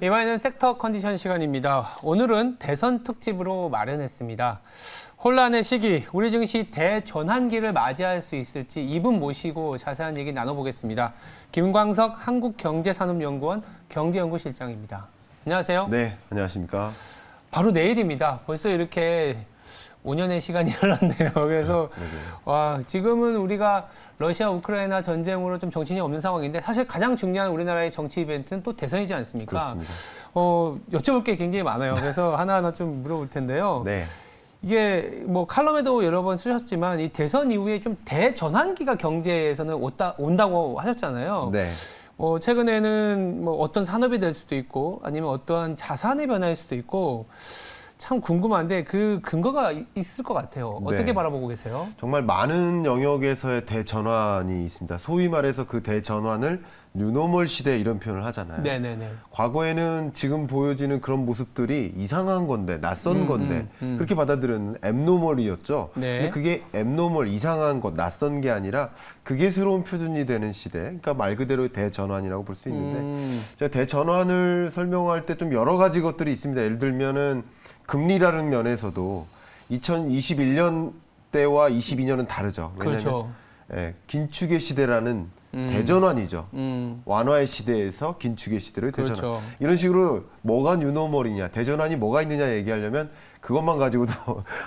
이번에는 섹터 컨디션 시간입니다. 오늘은 대선 특집으로 마련했습니다. 혼란의 시기, 우리 증시 대전환기를 맞이할 수 있을지 이분 모시고 자세한 얘기 나눠보겠습니다. 김광석 한국경제산업연구원 경제연구실장입니다. 안녕하세요. 네, 안녕하십니까. 바로 내일입니다. 벌써 이렇게 5년의 시간이 흘렀네요. 그래서 와, 지금은 우리가 러시아 우크라이나 전쟁으로 좀 정신이 없는 상황인데 사실 가장 중요한 우리나라의 정치 이벤트는 또 대선이지 않습니까? 그렇습니다. 여쭤볼 게 굉장히 많아요. 그래서 하나하나 좀 물어볼 텐데요. 네. 이게 뭐 칼럼에도 여러 번 쓰셨지만 이 대선 이후에 좀 대전환기가 경제에서는 온다고 하셨잖아요. 네. 최근에는 뭐 어떤 산업이 될 수도 있고 아니면 어떠한 자산의 변화일 수도 있고 참 궁금한데 그 근거가 있을 것 같아요. 어떻게 네. 바라보고 계세요? 정말 많은 영역에서의 대전환이 있습니다. 소위 말해서 그 대전환을 뉴노멀 시대 이런 표현을 하잖아요. 네네네. 과거에는 지금 보여지는 그런 모습들이 이상한 건데, 낯선 건데 그렇게 받아들이는 앱노멀이었죠. 네. 근데 그게 앱노멀, 이상한 것, 낯선 게 아니라 그게 새로운 표준이 되는 시대. 그러니까 말 그대로 대전환이라고 볼 수 있는데 제가 대전환을 설명할 때 좀 여러 가지 것들이 있습니다. 예를 들면은 금리라는 면에서도 2021년 때와 22년은 다르죠. 왜냐하면 그렇죠. 긴축의 시대라는 대전환이죠. 완화의 시대에서 긴축의 시대로 대전환. 그렇죠. 이런 식으로 뭐가 뉴노멀이냐, 대전환이 뭐가 있느냐 얘기하려면 그것만 가지고도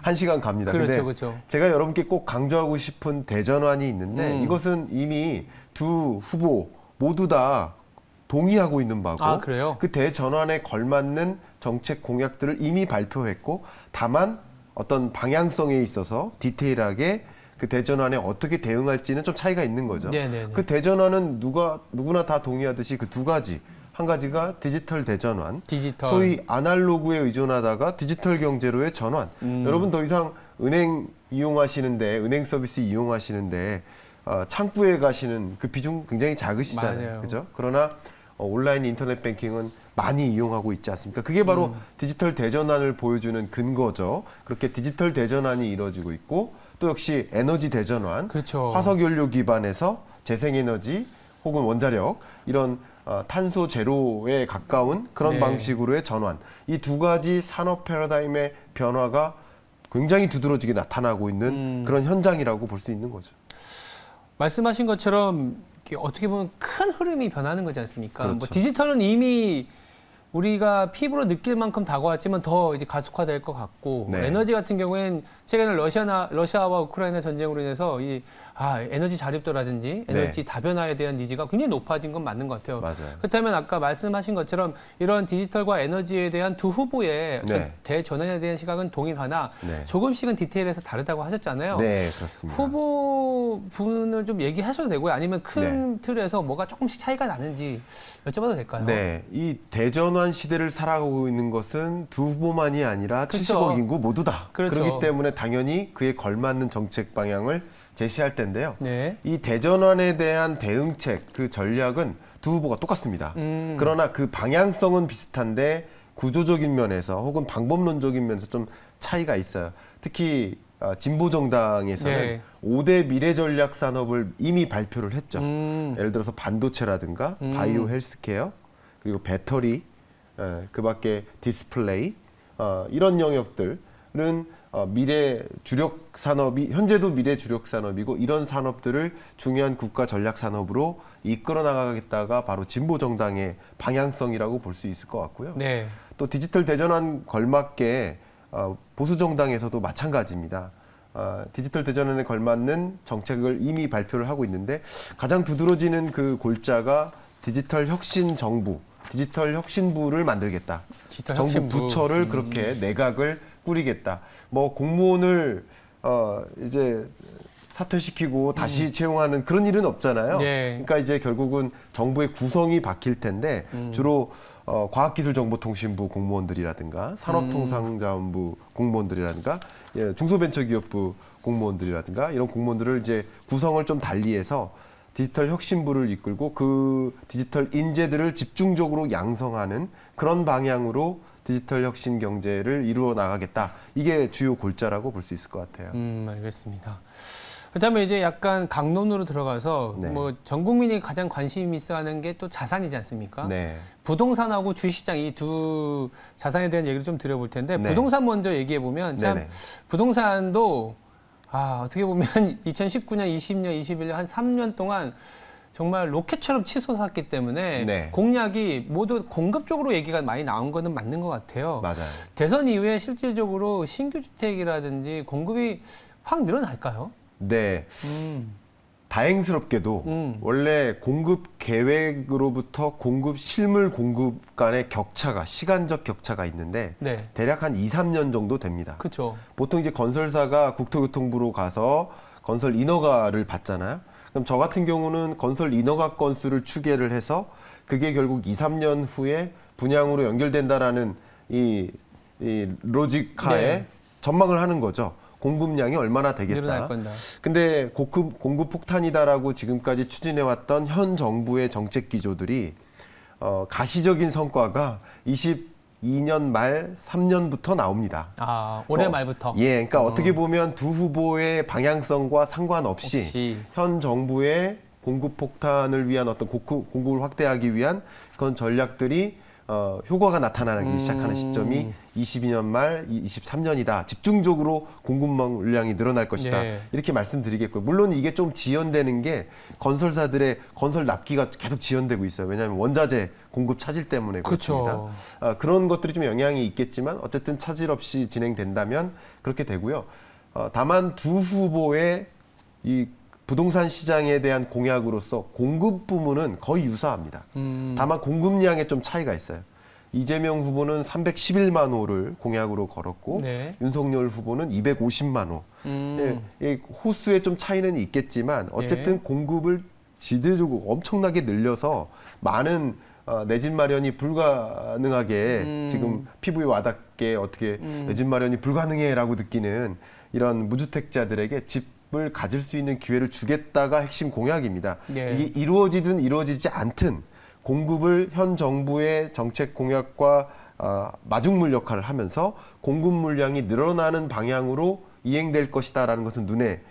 한 시간 갑니다. 그렇죠, 근데 그렇죠. 제가 여러분께 꼭 강조하고 싶은 대전환이 있는데 이것은 이미 두 후보 모두 다 동의하고 있는 바고 아, 그래요? 그 대전환에 걸맞는 정책 공약들을 이미 발표했고 다만 어떤 방향성에 있어서 디테일하게 그 대전환에 어떻게 대응할지는 좀 차이가 있는 거죠. 네네네. 그 대전환은 누구나 다 동의하듯이 그 두 가지. 한 가지가 디지털 대전환, 디지털. 소위 아날로그에 의존하다가 디지털 경제로의 전환. 여러분 더 이상 은행 이용하시는데 은행 서비스 이용하시는데 창구에 가시는 그 비중 굉장히 작으시잖아요. 맞아요. 그죠? 그러나 온라인 인터넷 뱅킹은 많이 이용하고 있지 않습니까? 그게 바로 디지털 대전환을 보여주는 근거죠. 그렇게 디지털 대전환이 이루어지고 있고 또 역시 에너지 대전환, 그렇죠. 화석연료 기반에서 재생에너지 혹은 원자력 이런 탄소 제로에 가까운 그런 네. 방식으로의 전환. 이 두 가지 산업 패러다임의 변화가 굉장히 두드러지게 나타나고 있는 그런 현장이라고 볼 수 있는 거죠. 말씀하신 것처럼 이렇게 어떻게 보면 큰 흐름이 변하는 거지 않습니까? 그렇죠. 뭐 디지털은 이미 우리가 피부로 느낄 만큼 다가왔지만 더 이제 가속화될 것 같고 네. 에너지 같은 경우에는 최근에 러시아와 우크라이나 전쟁으로 인해서 에너지 자립도라든지 에너지 네. 다변화에 대한 니즈가 굉장히 높아진 건 맞는 것 같아요. 맞아요. 그렇다면 아까 말씀하신 것처럼 이런 디지털과 에너지에 대한 두 후보의 네. 대전환에 대한 시각은 동일하나 네. 조금씩은 디테일에서 다르다고 하셨잖아요. 네, 그렇습니다. 후보 분을 좀 얘기하셔도 되고요. 아니면 큰 틀에서 뭐가 조금씩 차이가 나는지 여쭤봐도 될까요? 네, 이 대전환 시대를 살아가고 있는 것은 두 후보만이 아니라 그렇죠. 70억 인구 모두다. 그렇죠. 그렇기 때문에 당연히 그에 걸맞는 정책 방향을 제시할 텐데요. 네. 이 대전환에 대한 대응책, 그 전략은 두 후보가 똑같습니다. 그러나 그 방향성은 비슷한데 구조적인 면에서 혹은 방법론적인 면에서 좀 차이가 있어요. 특히 진보 정당에서는 네. 5대 미래 전략 산업을 이미 발표를 했죠. 음. 예를 들어서 반도체라든가 바이오 헬스케어 그리고 배터리 그밖에 디스플레이 이런 영역들은 미래 주력 산업이 현재도 미래 주력 산업이고 이런 산업들을 중요한 국가 전략 산업으로 이끌어 나가겠다가 바로 진보 정당의 방향성이라고 볼 수 있을 것 같고요. 네. 또 디지털 대전환 걸맞게 보수 정당에서도 마찬가지입니다. 디지털 대전환에 걸맞는 정책을 이미 발표를 하고 있는데 가장 두드러지는 그 골자가 디지털 혁신 정부, 디지털 혁신부를 만들겠다. 디지털 정부 혁신부. 부처를 그렇게 내각을 꾸리겠다. 뭐 공무원을 이제 사퇴시키고 다시 채용하는 그런 일은 없잖아요. 네. 그러니까 이제 결국은 정부의 구성이 바뀔 텐데 주로 과학기술정보통신부 공무원들이라든가 산업통상자원부 공무원들이라든가 중소벤처기업부 공무원들이라든가 이런 공무원들을 이제 구성을 좀 달리해서 디지털 혁신부를 이끌고 그 디지털 인재들을 집중적으로 양성하는 그런 방향으로 디지털 혁신 경제를 이루어 나가겠다. 이게 주요 골자라고 볼 수 있을 것 같아요. 알겠습니다. 그다음에 이제 약간 강론으로 들어가서 네. 뭐 전 국민이 가장 관심 있어하는 게 또 자산이지 않습니까? 네. 부동산하고 주식시장 이 두 자산에 대한 얘기를 좀 드려볼 텐데 네. 부동산 먼저 얘기해 보면 참 네네. 부동산도 어떻게 보면 2019년, 20년, 21년 한 3년 동안 정말 로켓처럼 치솟았기 때문에 네. 공약이 모두 공급 쪽으로 얘기가 많이 나온 거는 맞는 것 같아요. 맞아요. 대선 이후에 실질적으로 신규 주택이라든지 공급이 확 늘어날까요? 네. 음, 다행스럽게도 원래 공급 계획으로부터 공급 실물 공급 간의 격차가 시간적 격차가 있는데 네, 대략 한 2, 3년 정도 됩니다. 그렇죠. 보통 이제 건설사가 국토교통부로 가서 건설 인허가를 받잖아요. 그럼 저 같은 경우는 건설 인허가 건수를 추계를 해서 그게 결국 2, 3년 후에 분양으로 연결된다라는 이 로직하에 네. 전망을 하는 거죠. 공급량이 얼마나 되겠다. 늘어날 건다. 근데 공급 폭탄이다라고 지금까지 추진해왔던 현 정부의 정책 기조들이 가시적인 성과가 22년 말 3년부터 나옵니다. 올해 말부터. 예, 그러니까 어떻게 보면 두 후보의 방향성과 상관없이 혹시 현 정부의 공급 폭탄을 위한 어떤 공급을 확대하기 위한 그런 전략들이 효과가 나타나기 시작하는 시점이 22년 말 23년이다. 집중적으로 공급 물량이 늘어날 것이다. 네. 이렇게 말씀드리겠고요. 물론 이게 좀 지연되는 게 건설사들의 건설 납기가 계속 지연되고 있어요. 왜냐하면 원자재 공급 차질 때문에 그렇습니다. 그렇죠. 그런 것들이 좀 영향이 있겠지만 어쨌든 차질 없이 진행된다면 그렇게 되고요. 다만 두 후보의 이 부동산 시장에 대한 공약으로서 공급 부문은 거의 유사합니다. 다만 공급량에 좀 차이가 있어요. 이재명 후보는 311만 호를 공약으로 걸었고 네. 윤석열 후보는 250만 호. 이 호수에 좀 차이는 있겠지만 어쨌든 공급을 지대적으로 엄청나게 늘려서 많은 내 집 마련이 불가능하게 지금 피부에 와닿게 어떻게 내 집 마련이 불가능해라고 느끼는 이런 무주택자들에게 집을 가질 수 있는 기회를 주겠다가 핵심 공약입니다. 네. 이게 이루어지든 이루어지지 않든 공급을 현 정부의 정책 공약과 마중물 역할을 하면서 공급 물량이 늘어나는 방향으로 이행될 것이다라는 것은 눈에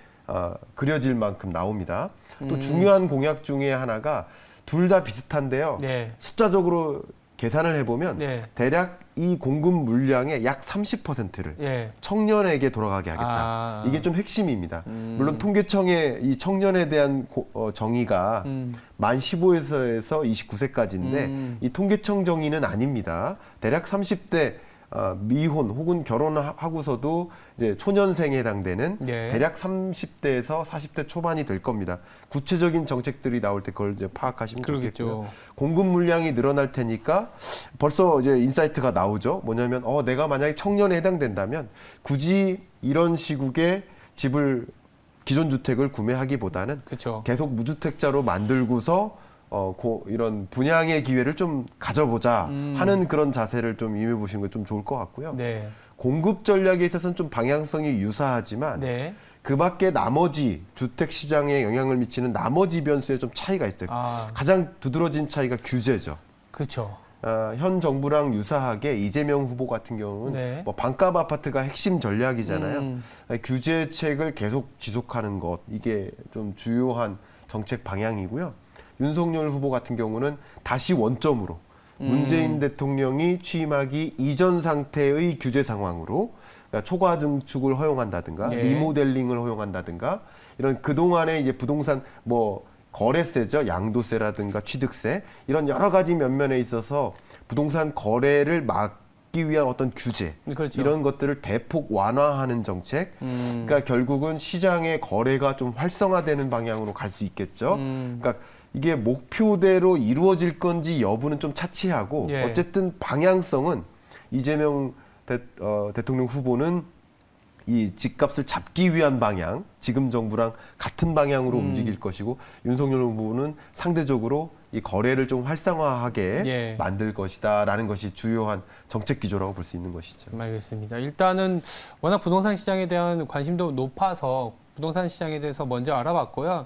그려질 만큼 나옵니다. 또 중요한 공약 중에 하나가 둘 다 비슷한데요. 네. 숫자적으로 계산을 해보면 네. 대략 이 공급 물량의 약 30%를 예. 청년에게 돌아가게 하겠다. 이게 좀 핵심입니다. 음. 물론 통계청의 이 청년에 대한 정의가 만 15세에서 29세까지인데 이 통계청 정의는 아닙니다. 대략 30대 미혼 혹은 결혼하고서도 이제 초년생에 해당되는 예. 대략 30대에서 40대 초반이 될 겁니다. 구체적인 정책들이 나올 때 그걸 이제 파악하시면 그러겠죠. 좋겠고요. 공급 물량이 늘어날 테니까 벌써 이제 인사이트가 나오죠. 뭐냐면 내가 만약에 청년에 해당된다면 굳이 이런 시국에 집을 기존 주택을 구매하기보다는 그렇죠. 계속 무주택자로 만들고서 이런 분양의 기회를 좀 가져보자 하는 그런 자세를 좀 임해 보시는 건 좀 좋을 것 같고요. 네. 공급 전략에 있어서는 좀 방향성이 유사하지만 네. 그 밖에 나머지 주택 시장에 영향을 미치는 나머지 변수에 좀 차이가 있어요. 가장 두드러진 차이가 규제죠. 그렇죠. 현 정부랑 유사하게 이재명 후보 같은 경우는 네. 뭐 반값 아파트가 핵심 전략이잖아요. 규제책을 계속 지속하는 것 이게 좀 주요한 정책 방향이고요. 윤석열 후보 같은 경우는 다시 원점으로 문재인 대통령이 취임하기 이전 상태의 규제 상황으로 그러니까 초과 증축을 허용한다든가 예. 리모델링을 허용한다든가 이런 그동안의 이제 부동산 뭐 거래세죠. 양도세라든가 취득세 이런 여러 가지 면면에 있어서 부동산 거래를 막기 위한 어떤 규제 그렇죠. 이런 것들을 대폭 완화하는 정책 그러니까 결국은 시장의 거래가 좀 활성화되는 방향으로 갈 수 있겠죠. 그러니까 이게 목표대로 이루어질 건지 여부는 좀 차치하고 예. 어쨌든 방향성은 이재명 대통령 후보는 이 집값을 잡기 위한 방향, 지금 정부랑 같은 방향으로 움직일 것이고 윤석열 후보는 상대적으로 이 거래를 좀 활성화하게 예. 만들 것이다라는 것이 주요한 정책 기조라고 볼 수 있는 것이죠. 알겠습니다. 일단은 워낙 부동산 시장에 대한 관심도 높아서 부동산 시장에 대해서 먼저 알아봤고요.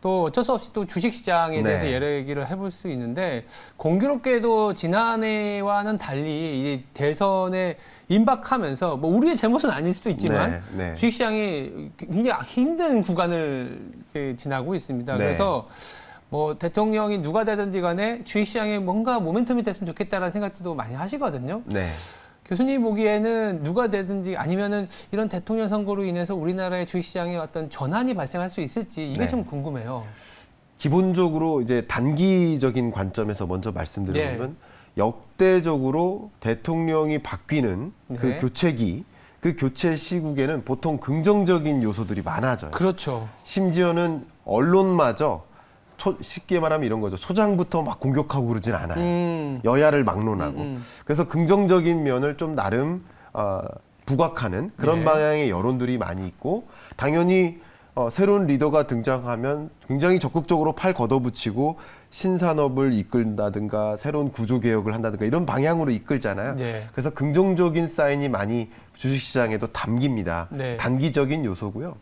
또 어쩔 수 없이 또 주식시장에 네. 대해서 얘기를 해볼 수 있는데 공교롭게도 지난해와는 달리 이 대선에 임박하면서 뭐 우리의 잘못은 아닐 수도 있지만 네, 네. 주식시장이 굉장히 힘든 구간을 지나고 있습니다. 네. 그래서 뭐 대통령이 누가 되든지 간에 주식시장에 뭔가 모멘텀이 됐으면 좋겠다라는 생각도 많이 하시거든요. 네. 교수님 보기에는 누가 되든지 아니면은 이런 대통령 선거로 인해서 우리나라의 주식시장에 어떤 전환이 발생할 수 있을지 이게 네. 좀 궁금해요. 기본적으로 이제 단기적인 관점에서 먼저 말씀드리면 역대적으로 대통령이 바뀌는 그 네. 교체기, 그 교체 시국에는 보통 긍정적인 요소들이 많아져요. 그렇죠. 심지어는 언론마저 쉽게 말하면 이런 거죠. 소장부터 막 공격하고 그러진 않아요. 여야를 막론하고. 그래서 긍정적인 면을 좀 나름 부각하는 그런 네. 방향의 여론들이 많이 있고 당연히 새로운 리더가 등장하면 굉장히 적극적으로 팔 걷어붙이고 신산업을 이끌다든가 새로운 구조개혁을 한다든가 이런 방향으로 이끌잖아요. 네. 그래서 긍정적인 사인이 많이 주식시장에도 담깁니다. 네. 단기적인 요소고요.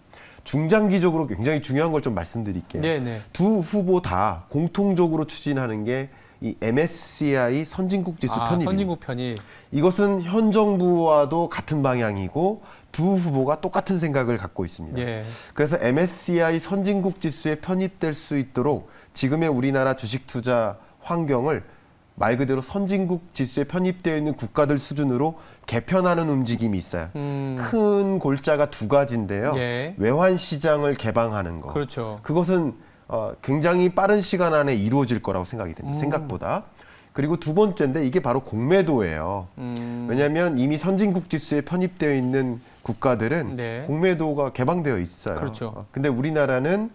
중장기적으로 굉장히 중요한 걸 좀 말씀드릴게요. 네네. 두 후보 다 공통적으로 추진하는 게 이 MSCI 선진국 지수 편입입니다. 선진국 편입. 이것은 현 정부와도 같은 방향이고 두 후보가 똑같은 생각을 갖고 있습니다. 예. 그래서 MSCI 선진국 지수에 편입될 수 있도록 지금의 우리나라 주식 투자 환경을 말 그대로 선진국 지수에 편입되어 있는 국가들 수준으로 개편하는 움직임이 있어요. 큰 골자가 두 가지인데요. 예. 외환 시장을 개방하는 거. 그렇죠. 그것은 굉장히 빠른 시간 안에 이루어질 거라고 생각이 됩니다. 생각보다. 그리고 두 번째인데 이게 바로 공매도예요. 왜냐하면 이미 선진국 지수에 편입되어 있는 국가들은 네. 공매도가 개방되어 있어요. 그렇죠. 근데 우리나라는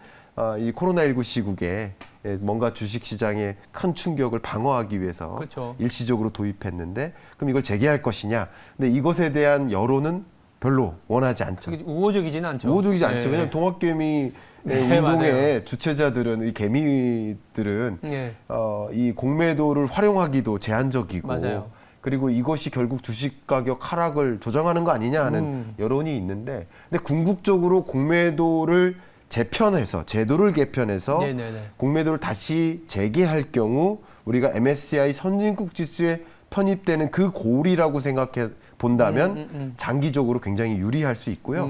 이 코로나19 시국에 뭔가 주식시장에 큰 충격을 방어하기 위해서 그렇죠. 일시적으로 도입했는데 그럼 이걸 재개할 것이냐. 근데 이것에 대한 여론은 별로 원하지 않죠. 그게 우호적이지는 않죠. 우호적이지 예. 않죠. 왜냐하면 동학개미 네, 운동의 맞아요. 주체자들은 이 개미들은 예. 이 공매도를 활용하기도 제한적이고 맞아요. 그리고 이것이 결국 주식 가격 하락을 조정하는 거 아니냐 하는 여론이 있는데 근데 궁극적으로 공매도를 재편해서 제도를 개편해서 네네네. 공매도를 다시 재개할 경우 우리가 MSCI 선진국 지수에 편입되는 그 고리라고 생각해 본다면 장기적으로 굉장히 유리할 수 있고요.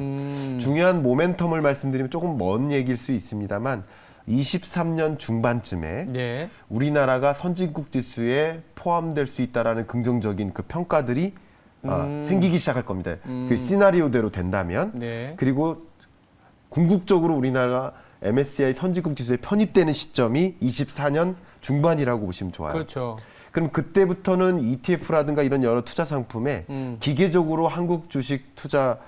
중요한 모멘텀을 말씀드리면 조금 먼 얘기일 수 있습니다만 23년 중반쯤에 네. 우리나라가 선진국 지수에 포함될 수 있다라는 긍정적인 그 평가들이 생기기 시작할 겁니다. 그 시나리오대로 된다면 네. 그리고 궁극적으로 우리나라가 MSCI 선진국 지수에 편입되는 시점이 24년 중반이라고 보시면 좋아요. 그렇죠. 그럼 그때부터는 ETF라든가 이런 여러 투자 상품에 기계적으로 한국 주식 투자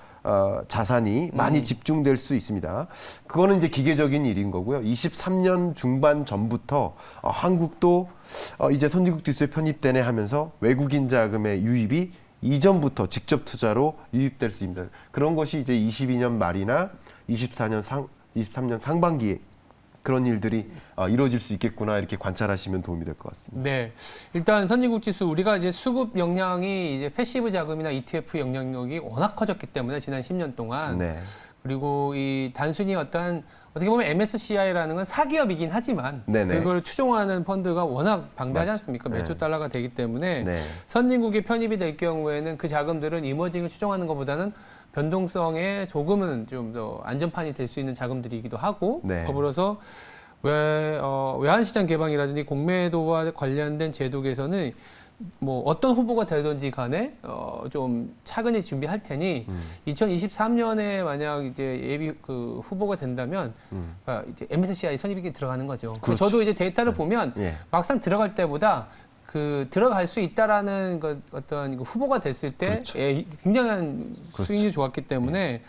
자산이 많이 집중될 수 있습니다. 그거는 이제 기계적인 일인 거고요. 23년 중반 전부터 한국도 이제 선진국 지수에 편입되네 하면서 외국인 자금의 유입이 이전부터 직접 투자로 유입될 수 있습니다. 그런 것이 이제 22년 말이나 23년 상반기에 그런 일들이 이루어질 수 있겠구나 이렇게 관찰하시면 도움이 될 것 같습니다. 네. 일단 선진국 지수 우리가 이제 수급 역량이 이제 패시브 자금이나 ETF 영향력이 워낙 커졌기 때문에 지난 10년 동안 네. 그리고 이 단순히 어떻게 보면 MSCI라는 건 사기업이긴 하지만 네네. 그걸 추종하는 펀드가 워낙 방대하지 맞죠. 않습니까? 네. 몇 조 달러가 되기 때문에 네. 선진국에 편입이 될 경우에는 그 자금들은 이머징을 추종하는 것보다는 변동성에 조금은 좀 더 안전판이 될 수 있는 자금들이기도 하고 네. 더불어서 외환시장 개방이라든지 공매도와 관련된 제도 개선은 뭐 어떤 후보가 되든지 간에 좀 차근히 준비할 테니 2023년에 만약 이제 예비 그 후보가 된다면 이제 MSCI 선입이 들어가는 거죠. 그렇죠. 저도 이제 데이터를 보면 예. 막상 들어갈 때보다 그 들어갈 수 있다라는 어떤 후보가 됐을 때 그렇죠. 굉장한 그렇죠. 수익률이 좋았기 때문에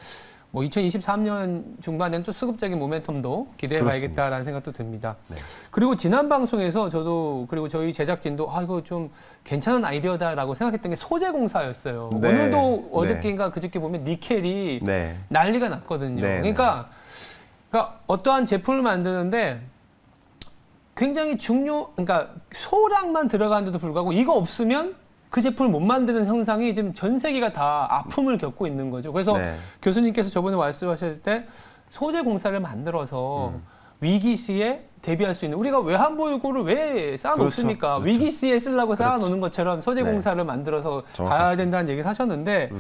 뭐 2023년 중반에는 또 수급적인 모멘텀도 기대해 봐야겠다라는 생각도 듭니다. 네. 그리고 지난 방송에서 저도 그리고 저희 제작진도 이거 좀 괜찮은 아이디어다라고 생각했던 게 소재공사였어요. 네. 오늘도 네. 어저께인가 그저께 보면 니켈이 네. 난리가 났거든요. 네, 그러니까 어떠한 제품을 만드는데 굉장히 그러니까 소량만 들어가는데도 불구하고 이거 없으면 그 제품을 못 만드는 현상이 지금 전 세계가 다 아픔을 겪고 있는 거죠. 그래서 네. 교수님께서 저번에 말씀하셨을 때 소재 공사를 만들어서 위기 시에 대비할 수 있는 우리가 외환보유고를 왜 쌓아놓습니까? 그렇죠. 위기 시에 쓰려고 쌓아놓는 것처럼 소재공사를 만들어서 정확하십니다. 가야 된다는 얘기를 하셨는데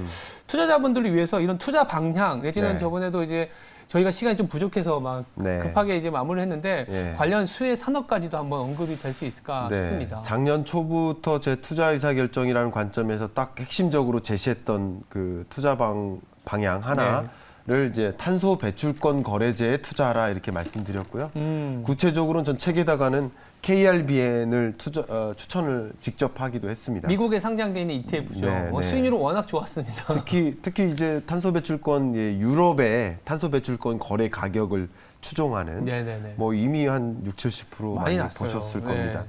투자자분들을 위해서 이런 투자 방향 내지는 저번에도 이제 저희가 시간이 좀 부족해서 막 급하게 이제 마무리를 했는데 관련 수혜 산업까지도 한번 언급이 될 수 있을까 싶습니다. 작년 초부터 제 투자 의사 결정이라는 관점에서 딱 핵심적으로 제시했던 그 투자 방향 하나를 이제 탄소 배출권 거래제에 투자하라 이렇게 말씀드렸고요. 구체적으로는 전 책에다가는 KRBN을 추천을 직접 하기도 했습니다. 미국에 상장돼 있는 ETF죠. 수익률은 워낙 좋았습니다. 특히 이제 탄소 배출권 유럽의 탄소 배출권 거래 가격을 추종하는 뭐 이미 한 60-70% 많이 보셨을 겁니다.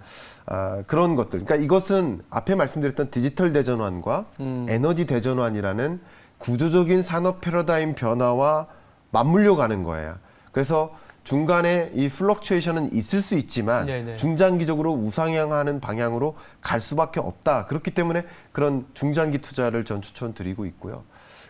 그런 것들. 그러니까 이것은 앞에 말씀드렸던 디지털 대전환과 에너지 대전환이라는 구조적인 산업 패러다임 변화와 맞물려 가는 거예요. 그래서 중간에 이 플럭추에이션은 있을 수 있지만 중장기적으로 우상향하는 방향으로 갈 수밖에 없다. 그렇기 때문에 그런 중장기 투자를 전 추천드리고 있고요.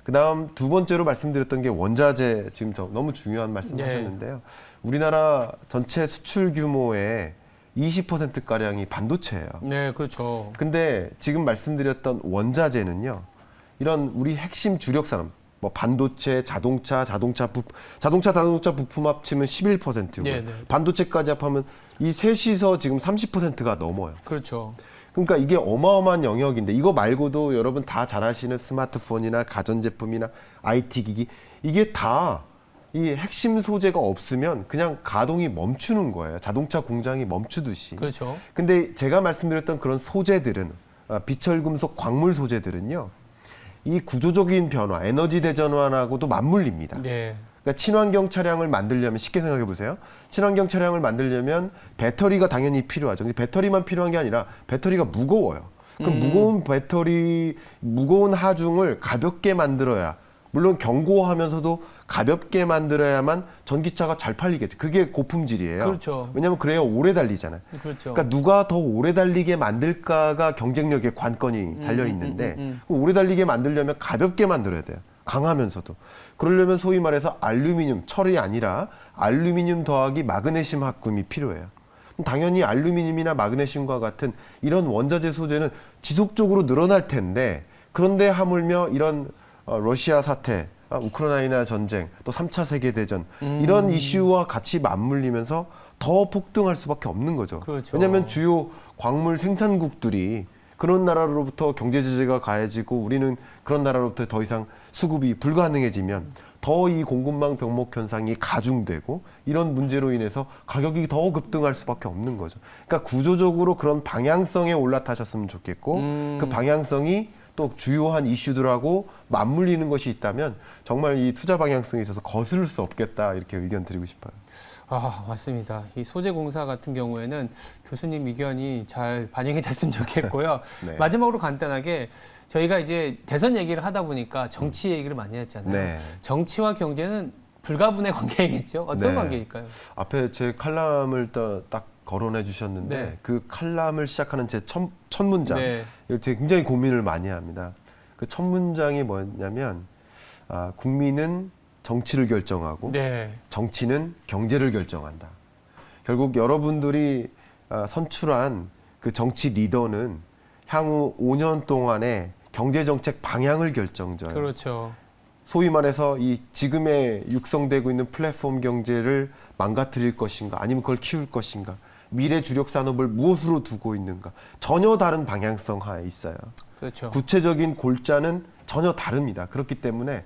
그다음 두 번째로 말씀드렸던 게 원자재, 지금 너무 중요한 말씀하셨는데요. 우리나라 전체 수출 규모의 20%가량이 반도체예요. 네, 그렇죠. 근데 지금 말씀드렸던 원자재는요. 이런 우리 핵심 주력 산업, 뭐 반도체, 자동차 부품 합치면 11%고 반도체까지 합하면 이 셋이서 지금 30%가 넘어요. 그렇죠. 그러니까 이게 어마어마한 영역인데 이거 말고도 여러분 다 잘 아시는 스마트폰이나 가전제품이나 IT 기기 이게 다 이 핵심 소재가 없으면 그냥 가동이 멈추는 거예요. 자동차 공장이 멈추듯이. 그렇죠. 근데 제가 말씀드렸던 그런 소재들은 비철금속 광물 소재들은요. 이 구조적인 변화, 에너지 대전환하고도 맞물립니다. 그러니까 친환경 차량을 만들려면 쉽게 생각해 보세요. 친환경 차량을 만들려면 배터리가 당연히 필요하죠. 근데 배터리만 필요한 게 아니라 배터리가 무거워요. 그럼 무거운 배터리, 무거운 하중을 가볍게 만들어야, 물론 견고하면서도 가볍게 만들어야만 전기차가 잘 팔리겠죠. 그게 고품질이에요. 그렇죠. 왜냐하면 그래야 오래 달리잖아요. 그렇죠. 그러니까 누가 더 오래 달리게 만들까가 경쟁력의 관건이 달려 있는데 오래 달리게 만들려면 가볍게 만들어야 돼요. 강하면서도. 그러려면 소위 말해서 알루미늄, 철이 아니라 알루미늄 더하기 마그네슘 합금이 필요해요. 당연히 알루미늄이나 마그네슘과 같은 이런 원자재 소재는 지속적으로 늘어날 텐데 그런데 하물며 이런 러시아 사태, 우크라이나 전쟁, 또 3차 세계대전 이런 이슈와 같이 맞물리면서 더 폭등할 수밖에 없는 거죠. 그렇죠. 왜냐하면 주요 광물 생산국들이 그런 나라로부터 경제 제재가 가해지고 우리는 그런 나라로부터 더 이상 수급이 불가능해지면 더 이 공급망 병목 현상이 가중되고 이런 문제로 인해서 가격이 더 급등할 수밖에 없는 거죠. 그러니까 구조적으로 그런 방향성에 올라타셨으면 좋겠고 그 방향성이 또 주요한 이슈들하고 맞물리는 것이 있다면 정말 이 투자 방향성에 있어서 거스를 수 없겠다 이렇게 의견 드리고 싶어요. 맞습니다. 이 소재공사 같은 경우에는 교수님 의견이 잘 반영이 됐으면 좋겠고요. 마지막으로 간단하게 저희가 이제 대선 얘기를 하다 보니까 정치 얘기를 많이 했잖아요. 정치와 경제는 불가분의 관계이겠죠? 어떤 관계일까요? 앞에 제 칼럼을 딱 거론해 주셨는데 그 칼럼을 시작하는 제 첫 문장 이거 제가 굉장히 고민을 많이 합니다. 그 첫 문장이 뭐냐면 국민은 정치를 결정하고 정치는 경제를 결정한다. 결국 여러분들이 선출한 그 정치 리더는 향후 5년 동안의 경제정책 방향을 결정져요. 그렇죠. 소위 말해서 이 지금의 육성되고 있는 플랫폼 경제를 망가뜨릴 것인가 아니면 그걸 키울 것인가 미래 주력 산업을 무엇으로 두고 있는가 전혀 다른 방향성 하에 있어요. 그렇죠. 구체적인 골자는 전혀 다릅니다. 그렇기 때문에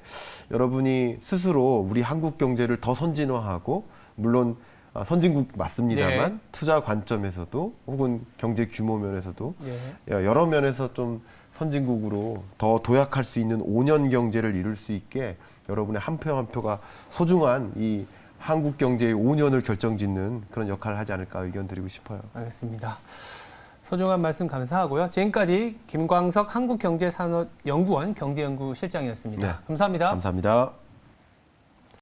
여러분이 스스로 우리 한국 경제를 더 선진화하고 물론 선진국 맞습니다만 투자 관점에서도 혹은 경제 규모 면에서도 여러 면에서 좀 선진국으로 더 도약할 수 있는 5년 경제를 이룰 수 있게 여러분의 한 표 한 표가 소중한 이 한국 경제의 5년을 결정짓는 그런 역할을 하지 않을까 의견 드리고 싶어요. 알겠습니다. 소중한 말씀 감사하고요. 지금까지 김광석 한국경제산업연구원 경제연구실장이었습니다. 감사합니다. 감사합니다.